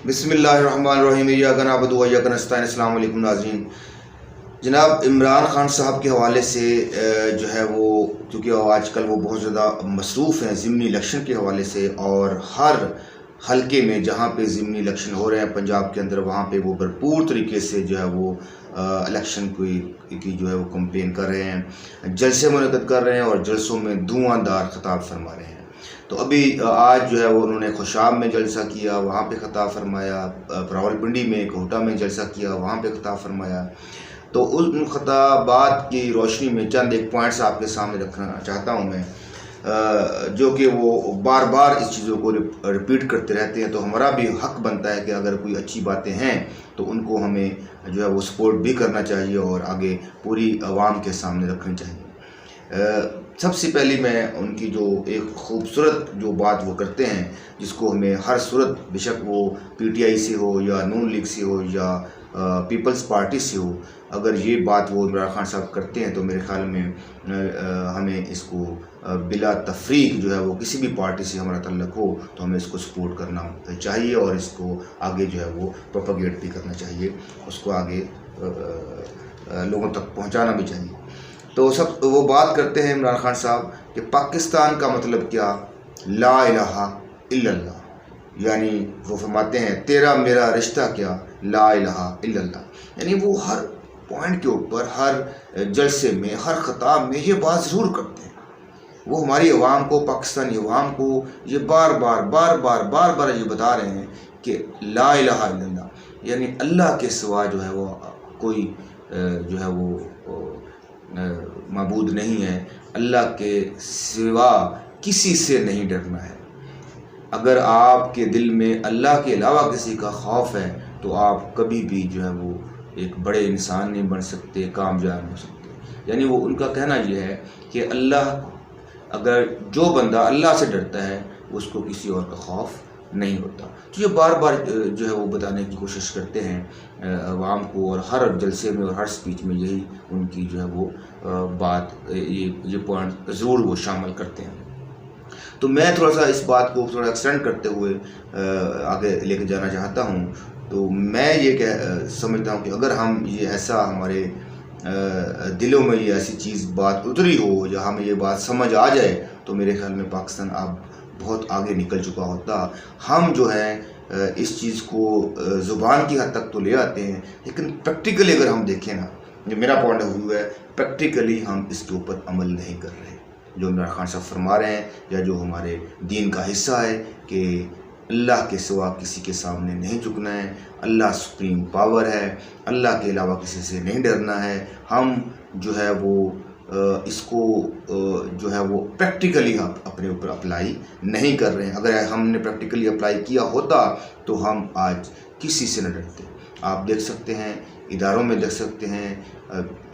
بسم اللہ الرحمن الرحیم ایاک نعبد و ایاک نستعین۔ السلام علیکم ناظرین۔ جناب عمران خان صاحب کے حوالے سے جو ہے وہ کیونکہ آج کل وہ بہت زیادہ مصروف ہیں ضمنی الیکشن کے حوالے سے، اور ہر حلقے میں جہاں پہ ضمنی الیکشن ہو رہے ہیں پنجاب کے اندر وہاں پہ وہ بھرپور طریقے سے جو ہے وہ الیکشن کی جو ہے وہ کمپین کر رہے ہیں، جلسے منعقد کر رہے ہیں اور جلسوں میں دھواں دار خطاب فرما رہے ہیں۔ تو ابھی آج جو ہے وہ انہوں نے خوشاب میں جلسہ کیا، وہاں پہ خطاب فرمایا، راولپنڈی میں کوٹا میں جلسہ کیا، وہاں پہ خطاب فرمایا۔ تو ان خطابات کی روشنی میں چند ایک پوائنٹس آپ کے سامنے رکھنا چاہتا ہوں میں، جو کہ وہ بار بار اس چیزوں کو ریپیٹ کرتے رہتے ہیں۔ تو ہمارا بھی حق بنتا ہے کہ اگر کوئی اچھی باتیں ہیں تو ان کو ہمیں جو ہے وہ سپورٹ بھی کرنا چاہیے اور آگے پوری عوام کے سامنے رکھنی چاہیے۔ سب سے پہلی میں ان کی جو ایک خوبصورت جو بات وہ کرتے ہیں، جس کو ہمیں ہر صورت بے شک وہ پی ٹی آئی سے ہو یا نون لیگ سے ہو یا پیپلز پارٹی سے ہو، اگر یہ بات وہ عمران خان صاحب کرتے ہیں تو میرے خیال میں ہمیں اس کو بلا تفریق جو ہے وہ کسی بھی پارٹی سے ہمارا تعلق ہو تو ہمیں اس کو سپورٹ کرنا چاہیے اور اس کو آگے جو ہے وہ پروپیگیٹ بھی کرنا چاہیے، اس کو آگے لوگوں تک پہنچانا بھی چاہیے۔ تو وہ بات کرتے ہیں عمران خان صاحب کہ پاکستان کا مطلب کیا، لا الہ الا اللہ، یعنی وہ فرماتے ہیں تیرا میرا رشتہ کیا، لا الہ الا اللہ۔ یعنی وہ ہر پوائنٹ کے اوپر، ہر جلسے میں، ہر خطاب میں یہ بات ضرور کرتے ہیں۔ وہ ہماری عوام کو، پاکستانی عوام کو یہ بار بار یہ بتا رہے ہیں کہ لا الہ الا اللہ، یعنی اللہ کے سوا جو ہے وہ کوئی جو ہے وہ معبود نہیں ہے، اللہ کے سوا کسی سے نہیں ڈرنا ہے۔ اگر آپ کے دل میں اللہ کے علاوہ کسی کا خوف ہے تو آپ کبھی بھی جو ہے وہ ایک بڑے انسان نہیں بن سکتے، کامیاب نہیں ہو سکتے۔ یعنی وہ ان کا کہنا یہ ہے کہ اگر جو بندہ اللہ سے ڈرتا ہے اس کو کسی اور کا خوف نہیں ہوتا۔ تو یہ بار بار جو ہے وہ بتانے کی کوشش کرتے ہیں عوام کو، اور ہر جلسے میں اور ہر سپیچ میں یہی ان کی جو ہے وہ بات، یہ پوائنٹ ضرور وہ شامل کرتے ہیں۔ تو میں تھوڑا سا اس بات کو تھوڑا ایکسٹینڈ کرتے ہوئے آگے لے کے جانا چاہتا ہوں۔ تو میں یہ سمجھتا ہوں کہ اگر ہم یہ ایسا ہمارے دلوں میں یہ ایسی چیز بات اتری ہو یا ہمیں یہ بات سمجھ آ جائے تو میرے خیال میں پاکستان اب بہت آگے نکل چکا ہوتا۔ ہم جو ہے اس چیز کو زبان کی حد تک تو لے آتے ہیں، لیکن پریکٹیکلی اگر ہم دیکھیں نا، جو میرا پوائنٹ آف ویو ہے، پریکٹیکلی ہم اس کے اوپر عمل نہیں کر رہے۔ جو عمران خان صاحب فرما رہے ہیں یا جو ہمارے دین کا حصہ ہے کہ اللہ کے سوا کسی کے سامنے نہیں جھکنا ہے، اللہ سپریم پاور ہے، اللہ کے علاوہ کسی سے نہیں ڈرنا ہے، ہم جو ہے وہ اس کو جو ہے وہ پریکٹیکلی اپنے اوپر اپلائی نہیں کر رہے ہیں۔ اگر ہم نے پریکٹیکلی اپلائی کیا ہوتا تو ہم آج کسی سے نہ ڈرتے۔ آپ دیکھ سکتے ہیں، اداروں میں دیکھ سکتے ہیں،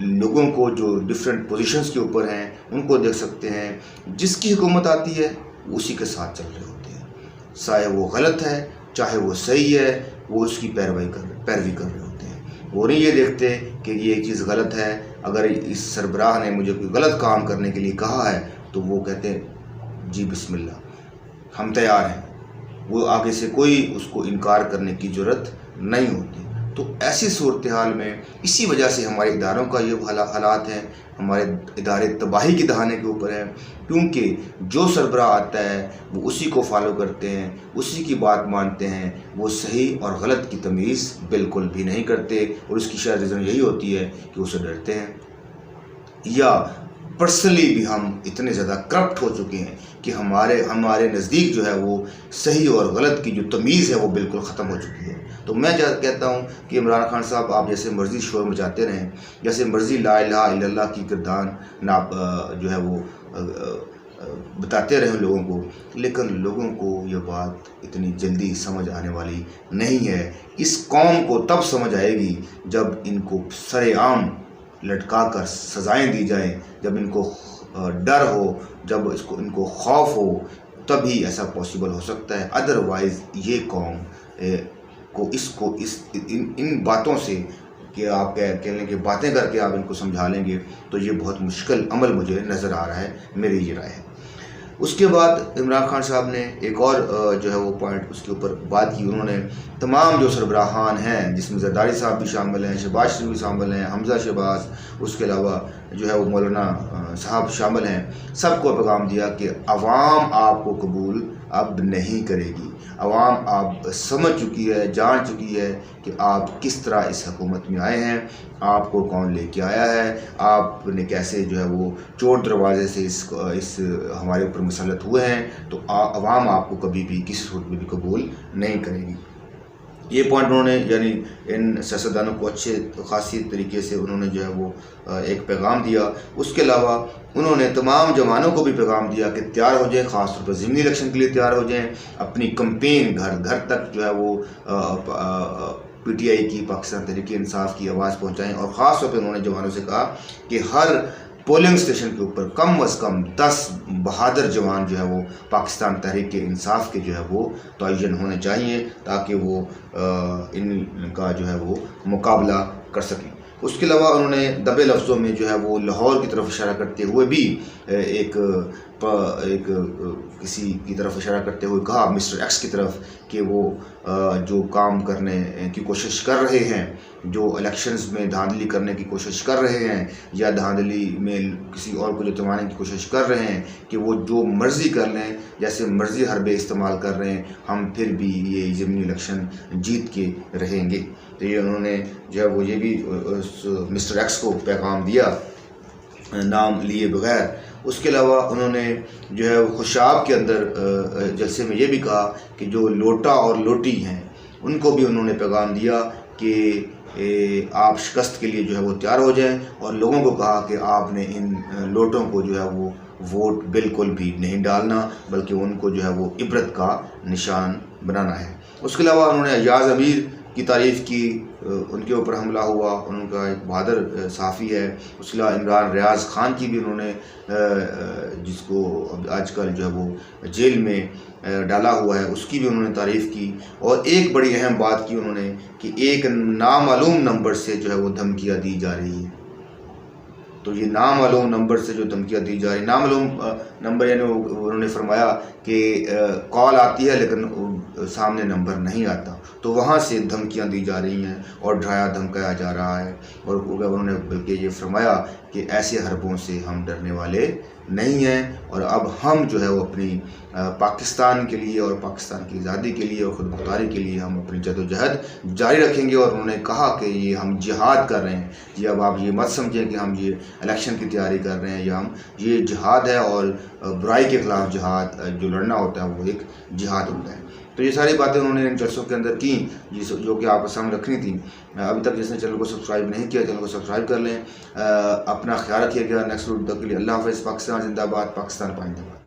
لوگوں کو جو ڈفرینٹ پوزیشنز کے اوپر ہیں ان کو دیکھ سکتے ہیں، جس کی حکومت آتی ہے وہ اسی کے ساتھ چل رہے ہوتے ہیں، چاہے وہ غلط ہے چاہے وہ صحیح ہے، وہ اس کی پیروی کر رہے ہوتے ہیں۔ وہ نہیں یہ دیکھتے کہ یہ چیز غلط ہے، اگر اس سربراہ نے مجھے کوئی غلط کام کرنے کے لیے کہا ہے تو وہ کہتے ہیں جی بسم اللہ ہم تیار ہیں، وہ آگے سے کوئی اس کو انکار کرنے کی ضرورت نہیں ہوتی۔ تو ایسی صورتحال میں اسی وجہ سے ہمارے اداروں کا یہ حالات ہیں، ہمارے ادارے تباہی کی دہانے کے اوپر ہیں، کیونکہ جو سربراہ آتا ہے وہ اسی کو فالو کرتے ہیں، اسی کی بات مانتے ہیں، وہ صحیح اور غلط کی تمیز بالکل بھی نہیں کرتے، اور اس کی شاید ریزن یہی ہوتی ہے کہ اسے ڈرتے ہیں، یا پرسنلی بھی ہم اتنے زیادہ کرپٹ ہو چکے ہیں کہ ہمارے نزدیک جو ہے وہ صحیح اور غلط کی جو تمیز ہے وہ بالکل ختم ہو چکی ہے۔ تو میں کہتا ہوں کہ عمران خان صاحب آپ جیسے مرضی شور مچاتے رہیں، جیسے مرضی لا الہ الا اللہ کی کردان جو ہے وہ بتاتے رہیں لوگوں کو، لیکن لوگوں کو یہ بات اتنی جلدی سمجھ آنے والی نہیں ہے۔ اس قوم کو تب سمجھ آئے گی جب ان کو سر عام لٹکا کر سزائیں دی جائیں، جب ان کو ڈر ہو، جب ان کو خوف ہو، تبھی ایسا پاسبل ہو سکتا ہے۔ ادروائز یہ قوم کو ان باتوں سے کہ آپ کہہ لیں کہ باتیں کر کے آپ ان کو سمجھا لیں گے تو یہ بہت مشکل عمل مجھے نظر آ رہا ہے، میری یہ رائے ہے۔ اس کے بعد عمران خان صاحب نے ایک اور جو ہے وہ پوائنٹ اس کے اوپر بات کی. انہوں نے تمام جو سربراہان ہیں جس میں زرداری صاحب بھی شامل ہیں, شہباز شریف بھی شامل ہیں, حمزہ شہباز, اس کے علاوہ جو ہے وہ مولانا صاحب شامل ہیں, سب کو پیغام دیا کہ عوام آپ کو قبول اب نہیں کرے گی. عوام آپ سمجھ چکی ہے, جان چکی ہے کہ آپ کس طرح اس حکومت میں آئے ہیں, آپ کو کون لے کے آیا ہے, آپ نے کیسے جو ہے وہ چور دروازے سے اس ہمارے اوپر مسلط ہوئے ہیں, تو عوام آپ کو کبھی بھی کسی صورت میں بھی قبول نہیں کرے گی. یہ پوائنٹ انہوں نے یعنی ان سیاستدانوں کو اچھے خاصی طریقے سے انہوں نے جو ہے وہ ایک پیغام دیا. اس کے علاوہ انہوں نے تمام جوانوں کو بھی پیغام دیا کہ تیار ہو جائیں, خاص طور پر ضمنی الیکشن کے لیے تیار ہو جائیں, اپنی کمپین گھر گھر تک جو ہے وہ پی ٹی آئی کی, پاکستان تحریک انصاف کی آواز پہنچائیں. اور خاص طور پہ انہوں نے جوانوں سے کہا کہ ہر پولنگ اسٹیشن کے اوپر کم از کم 10 بہادر جوان جو ہے وہ پاکستان تحریک انصاف کے جو ہے وہ تعین ہونے چاہیے تاکہ وہ ان کا جو ہے وہ مقابلہ کر سکیں. اس کے علاوہ انہوں نے دبے لفظوں میں جو ہے وہ لاہور کی طرف اشارہ کرتے ہوئے بھی ایک کسی کی طرف اشارہ کرتے ہوئے کہا, مسٹر ایکس کی طرف, کہ وہ جو کام کرنے کی کوشش کر رہے ہیں, جو الیکشنز میں دھاندلی کرنے کی کوشش کر رہے ہیں یا دھاندلی میں کسی اور کو جتوانے کی کوشش کر رہے ہیں, کہ وہ جو مرضی کر لیں, جیسے مرضی حربے استعمال کر رہے ہیں, ہم پھر بھی یہ ضمنی الیکشن جیت کے رہیں گے. تو یہ انہوں نے جو ہے وہ یہ بھی مسٹر ایکس کو پیغام دیا نام لیے بغیر. اس کے علاوہ انہوں نے جو ہے خوشاب کے اندر جلسے میں یہ بھی کہا کہ جو لوٹا اور لوٹی ہیں ان کو بھی انہوں نے پیغام دیا کہ آپ شکست کے لیے جو ہے وہ تیار ہو جائیں, اور لوگوں کو کہا کہ آپ نے ان لوٹوں کو جو ہے وہ ووٹ بالکل بھی نہیں ڈالنا, بلکہ ان کو جو ہے وہ عبرت کا نشان بنانا ہے. اس کے علاوہ انہوں نے ایاز امیر کی تعریف کی, ان کے اوپر حملہ ہوا, ان کا ایک بہادر صحافی ہے. اس کے علاوہ عمران ریاض خان کی بھی انہوں نے, جس کو آج کل جو ہے وہ جیل میں ڈالا ہوا ہے, اس کی بھی انہوں نے تعریف کی. اور ایک بڑی اہم بات کی انہوں نے کہ ایک نامعلوم نمبر سے جو ہے وہ دھمکیاں دی جا رہی ہیں. تو یہ نامعلوم نمبر سے جو دھمکیاں دی جا رہی ہیں, نامعلوم نمبر یعنی انہوں نے فرمایا کہ کال آتی ہے لیکن سامنے نمبر نہیں آتا, تو وہاں سے دھمکیاں دی جا رہی ہیں اور ڈرایا دھمکایا جا رہا ہے. اور انہوں نے بلکہ یہ فرمایا کہ ایسے حربوں سے ہم ڈرنے والے نہیں ہیں, اور اب ہم جو ہے وہ اپنی پاکستان کے لیے اور پاکستان کی آزادی کے لیے اور خود مختاری کے لیے ہم اپنی جدوجہد جاری رکھیں گے. اور انہوں نے کہا کہ یہ ہم جہاد کر رہے ہیں. جی اب آپ یہ مت سمجھیں کہ ہم یہ الیکشن کی تیاری کر رہے ہیں, یا ہم یہ جہاد ہے, اور برائی کے خلاف جہاد جو لڑنا ہوتا ہے وہ ایک جہاد ہوتا ہے. تو یہ ساری باتیں انہوں نے ان جلسوں کے اندر کی جو کہ آپ کو سامنے رکھنی تھی. ابھی تک جس نے چینل کو سبسکرائب نہیں کیا, چینل کو سبسکرائب کر لیں. اپنا خیال رکھیے گا. نیکسٹ ویڈیو تک کے لیے اللہ حافظ. پاکستان زندہ باد, پاکستان پائندہ باد.